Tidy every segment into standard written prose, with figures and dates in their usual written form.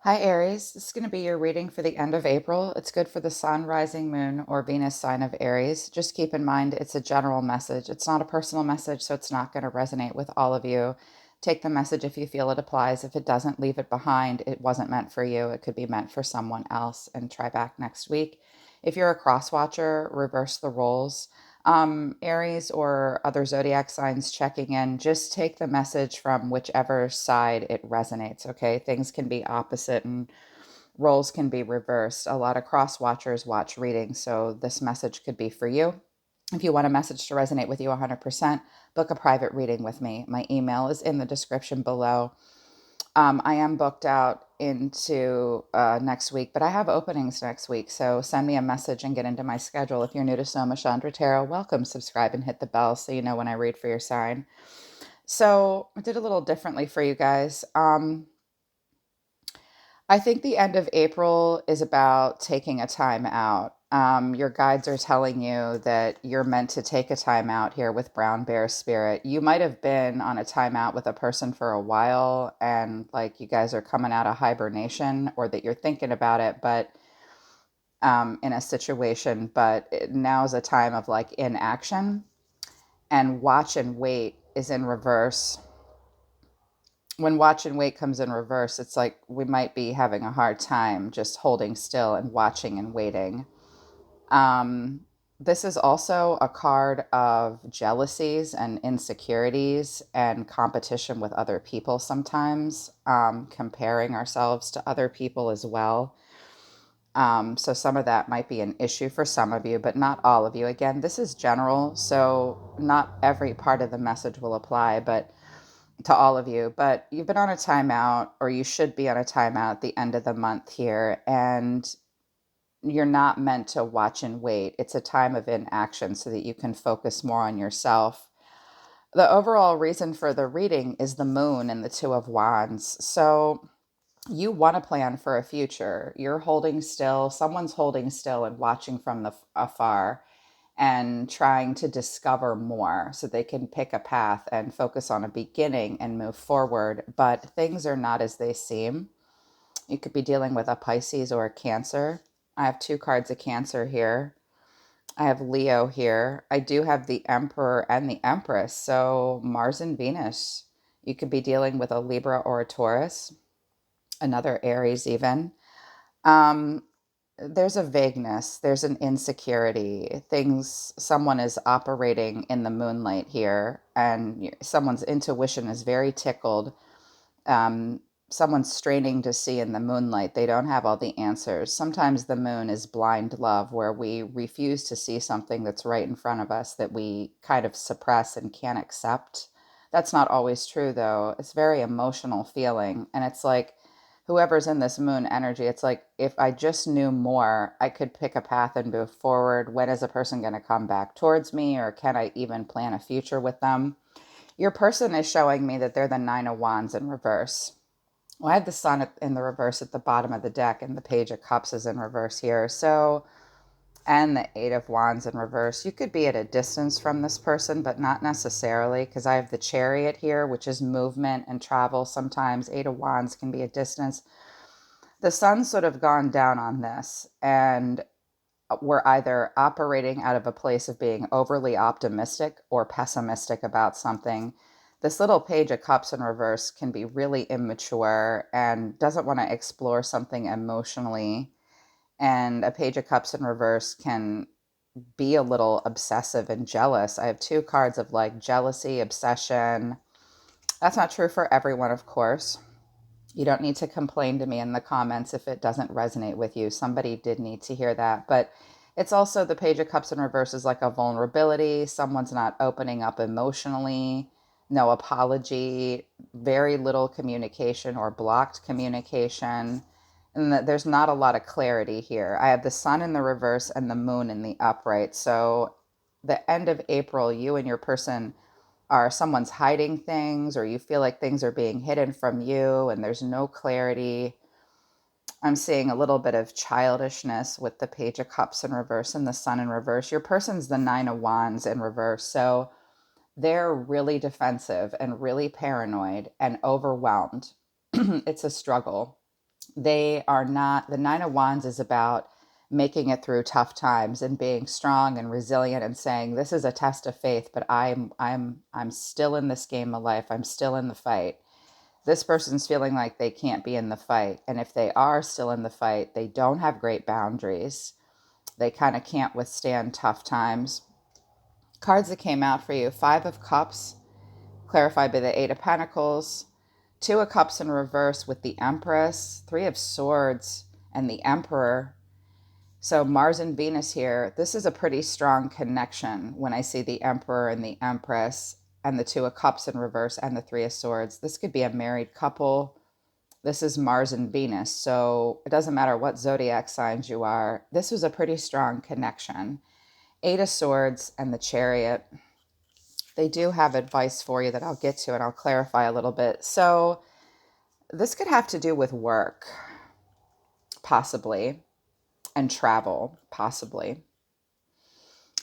Hi, Aries. This is going to be your reading for the end of April. It's good for the sun, rising moon, or Venus sign of Aries. Just keep in mind it's a general message. It's not a personal message, so it's not going to resonate with all of you. Take the message if you feel it applies. If it doesn't, leave it behind. It wasn't meant for you. It could be meant for someone else, and try back next week. If you're a cross watcher, reverse the roles. Aries or other zodiac signs checking in, just take the message from whichever side it resonates, okay? Things can be opposite and roles can be reversed. A lot of cross watchers watch readings, so this message could be for you. If you want a message to resonate with you 100%, book a private reading with me. My email is in the description below. I am booked out into next week, but I have openings next week. So send me a message and get into my schedule. If you're new to Soma Chandra Tarot, welcome, subscribe, and hit the bell so you know when I read for your sign. So I did a little differently for you guys. I think the end of April is about taking a time out. Your guides are telling you that you're meant to take a time out here with Brown Bear Spirit. You might have been on a timeout with a person for a while and like you guys are coming out of hibernation or that you're thinking about it, but in a situation, but now is a time of like inaction, and watch and wait is in reverse. When watch and wait comes in reverse, it's like we might be having a hard time just holding still and watching and waiting. Um, this is also a card of jealousies and insecurities and competition with other people sometimes, comparing ourselves to other people as well. So some of that might be an issue for some of you, but not all of you. Again, this is general, so not every part of the message will apply, but to all of you. But you've been on a timeout, or you should be on a timeout at the end of the month here, and you're not meant to watch and wait. It's a time of inaction so that you can focus more on yourself. The overall reason for the reading is the moon and the two of wands. So you want to plan for a future. You're holding still, someone's holding still and watching from the afar and trying to discover more so they can pick a path and focus on a beginning and move forward. But things are not as they seem. You could be dealing with a Pisces or a Cancer. I have two cards of Cancer here. I have Leo here. I do have the Emperor and the Empress. So Mars and Venus. You could be dealing with a Libra or a Taurus, another Aries even. Um, there's a vagueness, there's an insecurity. Someone is operating in the moonlight here, and someone's intuition is very tickled. Um, Someone's straining to see in the moonlight. They don't have all the answers. Sometimes the moon is blind love, where we refuse to see something that's right in front of us that we kind of suppress and can't accept. That's not always true, though. It's very emotional feeling. And it's like whoever's in this moon energy, it's like if I just knew more, I could pick a path and move forward. When is a person going to come back towards me, or can I even plan a future with them? Your person is showing me that they're the Nine of Wands in reverse. Well, I have the Sun in the reverse at the bottom of the deck, and the Page of Cups is in reverse here. So, and the Eight of Wands in reverse. You could be at a distance from this person, but not necessarily, because I have the Chariot here, which is movement and travel. Sometimes Eight of Wands can be a distance. The Sun's sort of gone down on this, and we're either operating out of a place of being overly optimistic or pessimistic about something. This little Page of Cups in reverse can be really immature and doesn't want to explore something emotionally. And a Page of Cups in reverse can be a little obsessive and jealous. I have two cards of like jealousy, obsession. That's not true for everyone, of course. You don't need to complain to me in the comments if it doesn't resonate with you. Somebody did need to hear that. But it's also the Page of Cups in reverse is like a vulnerability. Someone's not opening up emotionally, no apology, very little communication or blocked communication. And there's not a lot of clarity here. I have the Sun in the reverse and the Moon in the upright. So the end of April, you and your person are someone's hiding things, or you feel like things are being hidden from you and there's no clarity. I'm seeing a little bit of childishness with the Page of Cups in reverse and the Sun in reverse. Your person's the Nine of Wands in reverse. So they're really defensive and really paranoid and overwhelmed. It's a struggle. They are not, the Nine of Wands is about making it through tough times and being strong and resilient and saying, this is a test of faith, but I'm still in this game of life. I'm still in the fight. This person's feeling like they can't be in the fight. And if they are still in the fight, they don't have great boundaries. They kind of can't withstand tough times. Cards that came out for you: Five of Cups, clarified by the Eight of Pentacles, Two of Cups in reverse with the Empress, Three of Swords, and the Emperor. So Mars and Venus here, this is a pretty strong connection when I see the Emperor and the Empress and the Two of Cups in reverse and the Three of Swords. This could be a married couple. This is Mars and Venus, so it doesn't matter what zodiac signs you are. This was a pretty strong connection. Eight of Swords and the Chariot. They do have advice for you that I'll get to and I'll clarify a little bit. So this could have to do with work, possibly, and travel, possibly.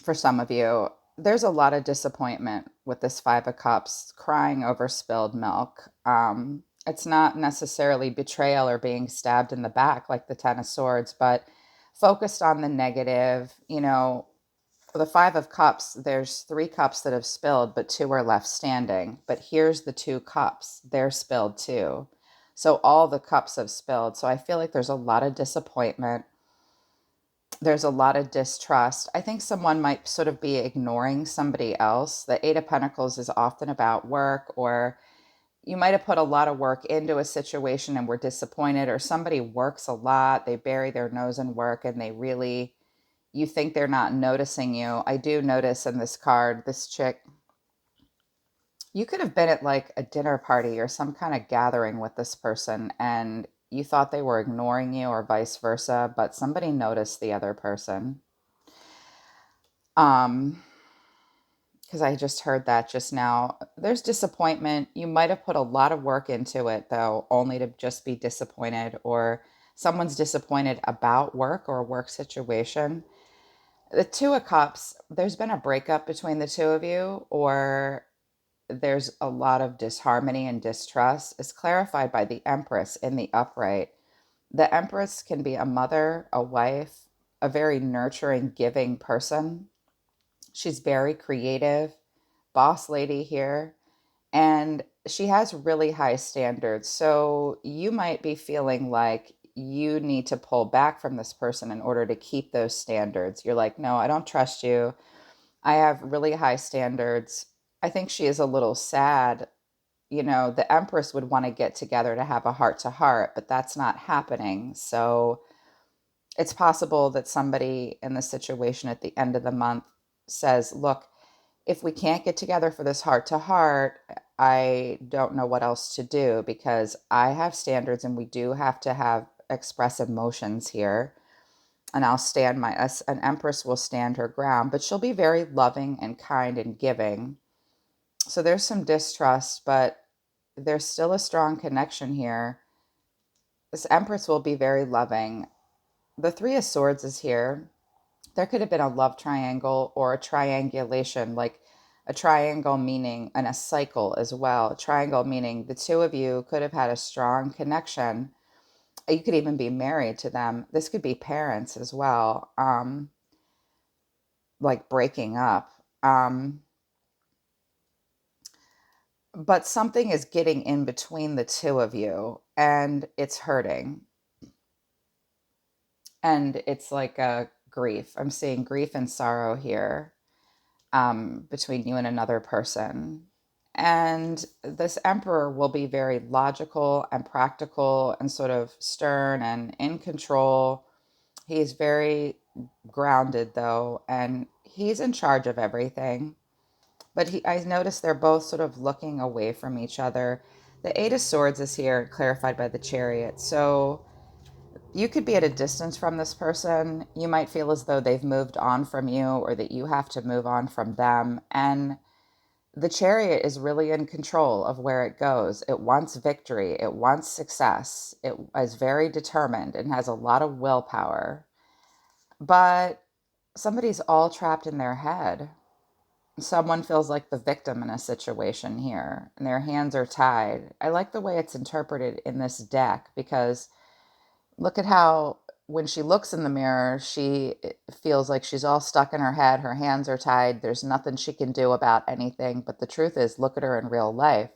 For some of you, there's a lot of disappointment with this Five of Cups, crying over spilled milk. It's not necessarily betrayal or being stabbed in the back like the Ten of Swords, but focused on the negative. You know, the Five of Cups, there's three cups that have spilled, but two are left standing. But here's the two cups, they're spilled too. So all the cups have spilled. So I feel like there's a lot of disappointment. There's a lot of distrust. I think someone might sort of be ignoring somebody else. The Eight of Pentacles is often about work, or you might have put a lot of work into a situation and were disappointed, or somebody works a lot, they bury their nose in work, and they really, you think they're not noticing you. I do notice in this card, this chick, you could have been at like a dinner party or some kind of gathering with this person and you thought they were ignoring you or vice versa, but somebody noticed the other person. Because I just heard that just now. There's disappointment. You might have put a lot of work into it, though, only to just be disappointed, or someone's disappointed about work or a work situation. The Two of Cups, there's been a breakup between the two of you, or there's a lot of disharmony and distrust, is clarified by the Empress in the upright. The Empress can be a mother, a wife, a very nurturing, giving person. She's very creative, boss lady here, and she has really high standards. So you might be feeling like you need to pull back from this person in order to keep those standards. You're like, no, I don't trust you. I have really high standards. I think she is a little sad. You know, the Empress would want to get together to have a heart to heart, but that's not happening. So it's possible that somebody in the situation at the end of the month says, look, if we can't get together for this heart to heart, I don't know what else to do, because I have standards and we do have to have express emotions here. And I'll stand an Empress will stand her ground, but she'll be very loving and kind and giving. So there's some distrust, but there's still a strong connection here. This Empress will be very loving. The Three of Swords is here. There could have been a love triangle or a triangulation, like a triangle meaning, and a cycle as well. A triangle meaning the two of you could have had a strong connection. You could even be married to them. This could be parents as well, like breaking up. But something is getting in between the two of you and it's hurting. And it's like a grief. I'm seeing grief and sorrow here, between you and another person. And this Emperor will be very logical and practical and sort of stern and in control. He's very grounded, though, and he's in charge of everything. But I noticed they're both sort of looking away from each other. The Eight of Swords is here, clarified by the Chariot. So you could be at a distance from this person. You might feel as though they've moved on from you or that you have to move on from them. And the Chariot is really in control of where it goes. It wants victory. It wants success. It is very determined and has a lot of willpower. But somebody's all trapped in their head. Someone feels like the victim in a situation here, and their hands are tied. I like the way it's interpreted in this deck because Look at how when she looks in the mirror, she feels like she's all stuck in her head. Her hands are tied. There's nothing she can do about anything. But the truth is, look at her in real life.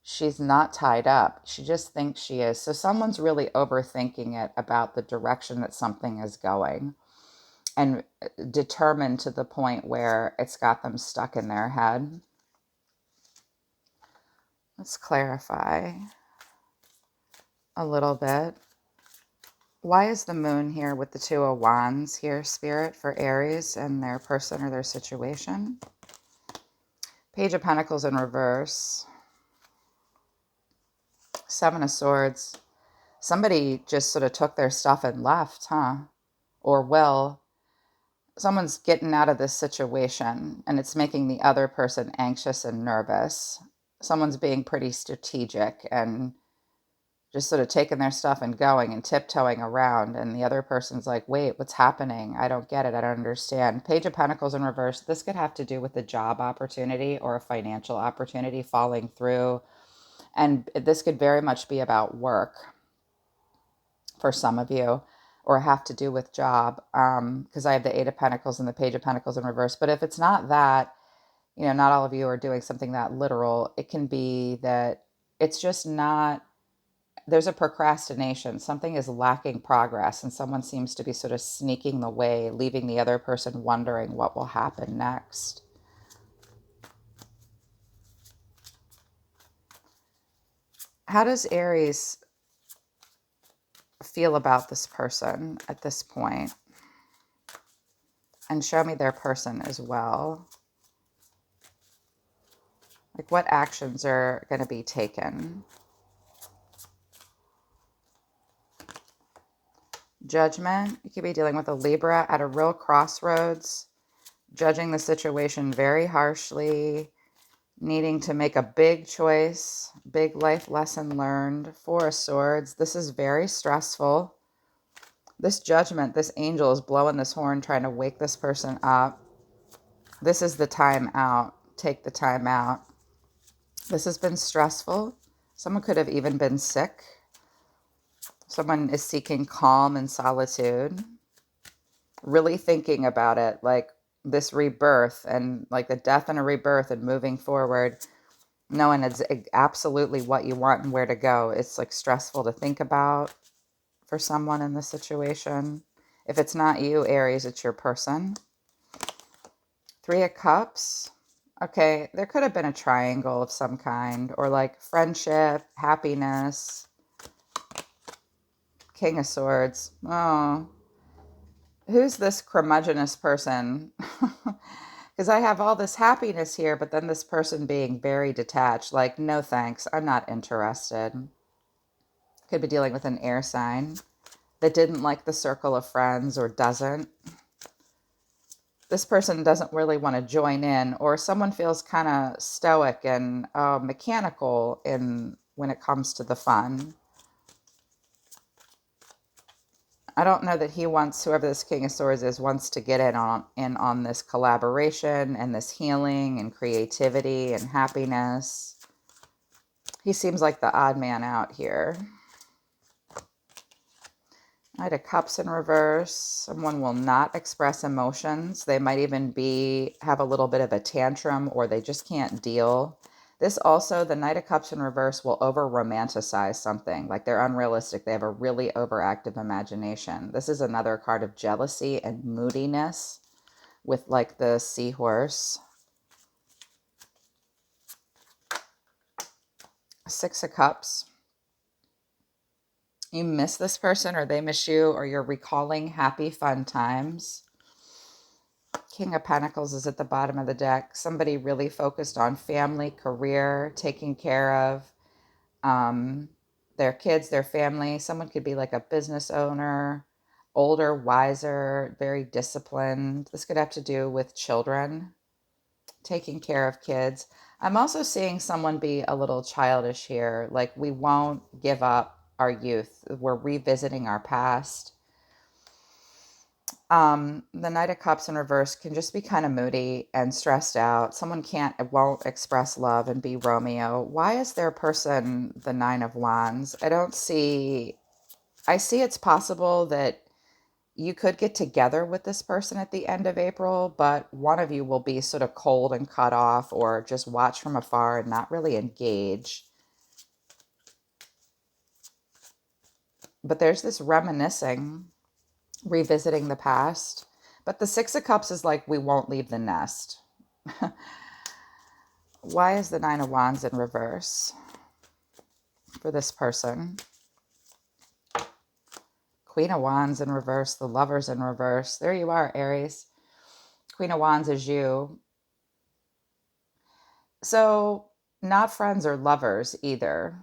She's not tied up. She just thinks she is. So someone's really overthinking it about the direction that something is going and determined to the point where it's got them stuck in their head. Let's clarify a little bit. Why is the moon here with the Two of Wands here, Spirit, for Aries and their person or their situation? Page of Pentacles in reverse. Seven of Swords. Somebody just sort of took their stuff and left, huh? Or will. Someone's getting out of this situation and it's making the other person anxious and nervous. Someone's being pretty strategic and just sort of taking their stuff and going and tiptoeing around. And the other person's like, wait, what's happening? I don't get it. I don't understand. Page of Pentacles in reverse. This could have to do with a job opportunity or a financial opportunity falling through. And this could very much be about work for some of you, or have to do with job, because I have the Eight of Pentacles and the Page of Pentacles in reverse. But if it's not that, not all of you are doing something that literal. It can be that it's just not, there's a procrastination. Something is lacking progress, and someone seems to be sort of sneaking the way, leaving the other person wondering what will happen next. How does Aries feel about this person at this point? And show me their person as well. Like, what actions are going to be taken? Judgment. You could be dealing with a Libra at a real crossroads, judging the situation very harshly, needing to make a big choice, big life lesson learned. Four of Swords. This is very stressful. This Judgment, this angel is blowing this horn, trying to wake this person up. This is the time out. Take the time out. This has been stressful. Someone could have even been sick. Someone is seeking calm and solitude. Really thinking about it, like this rebirth and like the death and a rebirth and moving forward, knowing it's absolutely what you want and where to go. It's like stressful to think about for someone in this situation. If it's not you, Aries, it's your person. Three of Cups. Okay, there could have been a triangle of some kind, or like friendship, happiness. King of Swords. Oh, who's this curmudgeonous person? Because I have all this happiness here, but then this person being very detached, like, no thanks, I'm not interested. Could be dealing with an air sign that didn't like the circle of friends or doesn't. This person doesn't really want to join in, or someone feels kind of stoic and mechanical when it comes to the fun. I don't know that he wants, whoever this King of Swords is, wants to get in on this collaboration and this healing and creativity and happiness. He seems like the odd man out here. Knight of Cups in reverse. Someone will not express emotions. They might even have a little bit of a tantrum, or they just can't deal. This also, the Knight of Cups in reverse, will over-romanticize something. Like, they're unrealistic. They have a really overactive imagination. This is another card of jealousy and moodiness with like the seahorse. Six of Cups. You miss this person, or they miss you, or you're recalling happy, fun times. King of Pentacles is at the bottom of the deck. Somebody really focused on family, career, taking care of their kids, their family. Someone could be like a business owner, older, wiser, very disciplined. This could have to do with children, taking care of kids. I'm also seeing someone be a little childish here. Like, we won't give up our youth. We're revisiting our past. The Knight of Cups in reverse can just be kind of moody and stressed out. Someone won't express love and be Romeo. Why is their person the Nine of Wands? I don't see I see it's possible that you could get together with this person at the end of April, but one of you will be sort of cold and cut off or just watch from afar and not really engage. But there's this reminiscing, revisiting the past. But the Six of Cups is like, we won't leave the nest. Why is the Nine of Wands in reverse for this person? Queen of Wands in reverse, the Lovers in reverse. There you are, Aries. Queen of Wands is you. So, not friends or lovers either.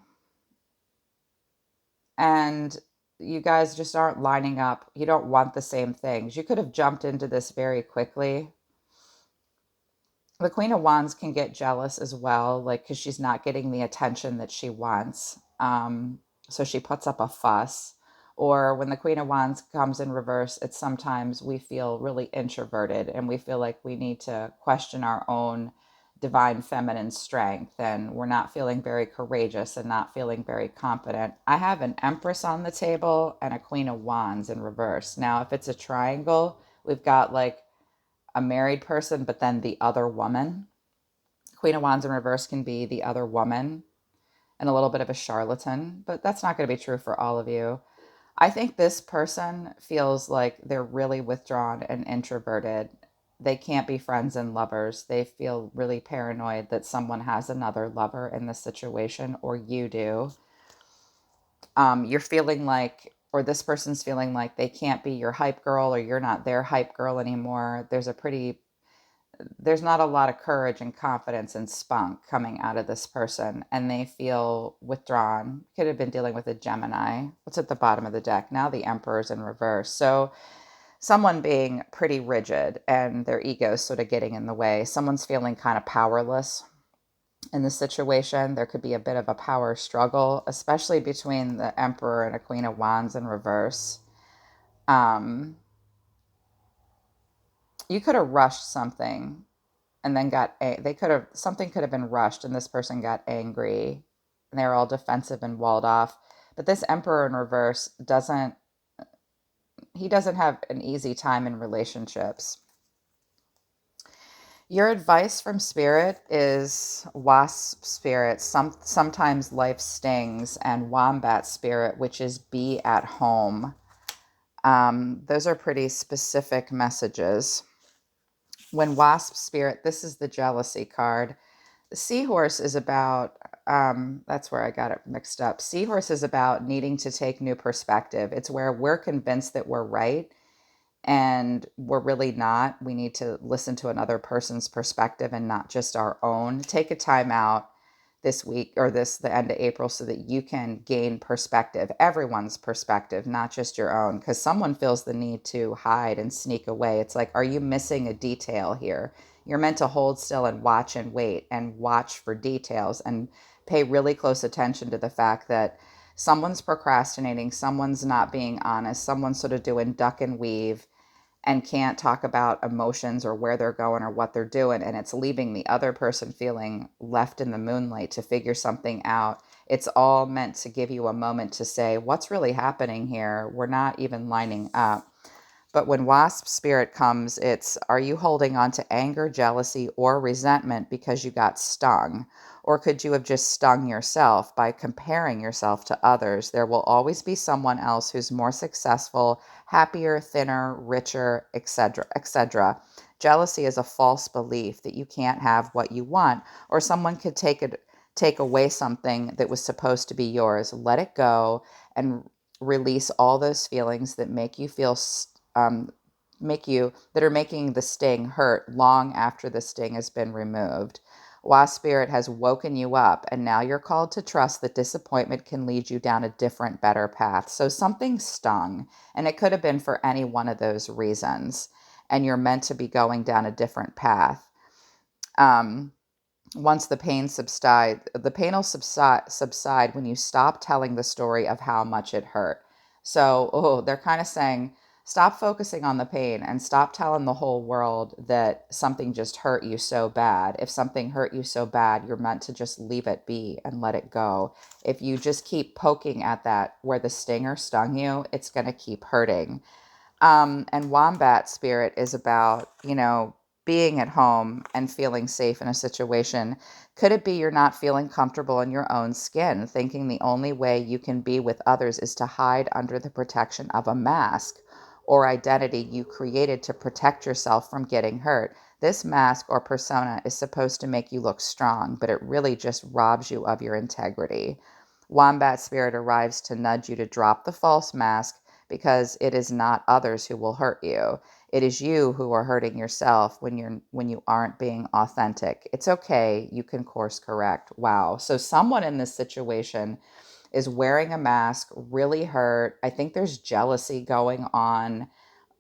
And you guys just aren't lining up. You don't want the same things. You could have jumped into this very quickly. The Queen of Wands can get jealous as well, like, because she's not getting the attention that she wants. So she puts up a fuss. Or when the Queen of Wands comes in reverse, it's sometimes we feel really introverted and we feel like we need to question our own divine feminine strength, and we're not feeling very courageous and not feeling very confident. I have an Empress on the table and a Queen of Wands in reverse. Now, if it's a triangle, we've got like a married person, but then the other woman. Queen of Wands in reverse can be the other woman and a little bit of a charlatan, but that's not going to be true for all of you. I think this person feels like they're really withdrawn and introverted. They can't be friends and lovers. They feel really paranoid that someone has another lover in this situation, or you do. You're feeling like, or this person's feeling like they can't be your hype girl, or you're not their hype girl anymore. There's not a lot of courage and confidence and spunk coming out of this person, and they feel withdrawn. Could have been dealing with a Gemini. What's at the bottom of the deck? Now the Emperor's in reverse. So someone being pretty rigid and their ego sort of getting in the way. Someone's feeling kind of powerless in this situation. There could be a bit of a power struggle, especially between the Emperor and a Queen of Wands in reverse. Um, you could have rushed something and then something could have been rushed and this person got angry and they were all defensive and walled off. But this Emperor in reverse doesn't have an easy time in relationships. Your advice from Spirit is Wasp Spirit, sometimes life stings, and Wombat Spirit, which is be at home. Those are pretty specific messages. When Wasp Spirit, this is the jealousy card. The Seahorse is about, that's where I got it mixed up. Seahorse is about needing to take new perspective. It's where we're convinced that we're right and we're really not. We need to listen to another person's perspective and not just our own. Take a time out this week or the end of April so that you can gain perspective, everyone's perspective, not just your own, because someone feels the need to hide and sneak away. It's like, are you missing a detail here? You're meant to hold still and wait and watch for details and pay really close attention to the fact that someone's procrastinating, someone's not being honest, someone's sort of doing duck and weave and can't talk about emotions or where they're going or what they're doing. And it's leaving the other person feeling left in the moonlight to figure something out. It's all meant to give you a moment to say, what's really happening here? We're not even lining up. But when Wasp Spirit comes, it's, are you holding on to anger, jealousy, or resentment because you got stung? Or could you have just stung yourself by comparing yourself to others? There will always be someone else who's more successful, happier, thinner, richer, etc., etc. Jealousy is a false belief that you can't have what you want, or someone could take away something that was supposed to be yours. Let it go and release all those feelings that make you feel that are making the sting hurt long after the sting has been removed. Wasp Spirit has woken you up, and now you're called to trust that disappointment can lead you down a different, better path. So something stung, and it could have been for any one of those reasons, and you're meant to be going down a different path. Once the pain will subside when you stop telling the story of how much it hurt. So, they're kind of saying Stop focusing on the pain and stop telling the whole world that something just hurt you so bad. If something hurt you so bad, you're meant to just leave it be and let it go. If you just keep poking at that where the stinger stung you, it's going to keep hurting. And wombat spirit is about, being at home and feeling safe in a situation. Could it be you're not feeling comfortable in your own skin, thinking the only way you can be with others is to hide under the protection of a mask or identity you created to protect yourself from getting hurt? This mask or persona is supposed to make you look strong, but it really just robs you of your integrity. Wombat spirit arrives to nudge you to drop the false mask because it is not others who will hurt you. It is you who are hurting yourself when you aren't being authentic. It's okay. You can course correct. Wow. So someone in this situation is wearing a mask, really hurt. I think there's jealousy going on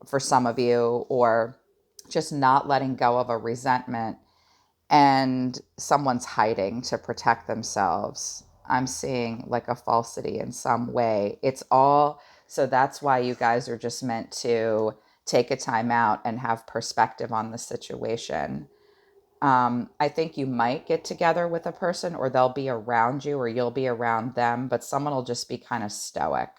for some of you, or just not letting go of a resentment, and someone's hiding to protect themselves. I'm seeing like a falsity in some way. It's all, so that's why you guys are just meant to take a time out and have perspective on the situation. I think you might get together with a person, or they'll be around you, or you'll be around them, but someone will just be kind of stoic.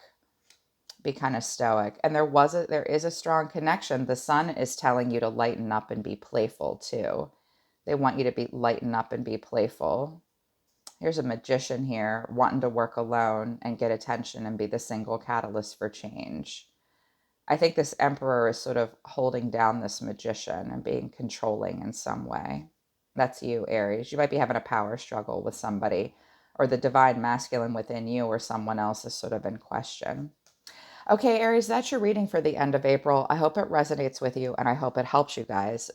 Be kind of stoic. And there is a strong connection. The sun is telling you to lighten up and be playful too. They want you to be lighten up and be playful. Here's a magician here wanting to work alone and get attention and be the single catalyst for change. I think this emperor is sort of holding down this magician and being controlling in some way. That's you, Aries. You might be having a power struggle with somebody, or the divine masculine within you or someone else is sort of in question. Okay, Aries, that's your reading for the end of April. I hope it resonates with you and I hope it helps you guys.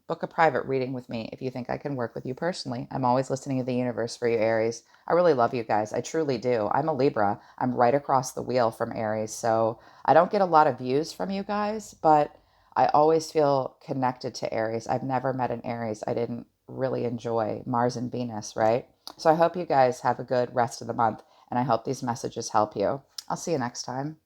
Book a private reading with me if you think I can work with you personally. I'm always listening to the universe for you, Aries. I really love you guys. I truly do. I'm a Libra. I'm right across the wheel from Aries. So I don't get a lot of views from you guys, but I always feel connected to Aries. I've never met an Aries I didn't really enjoy. Mars and Venus, right? So I hope you guys have a good rest of the month and I hope these messages help you. I'll see you next time.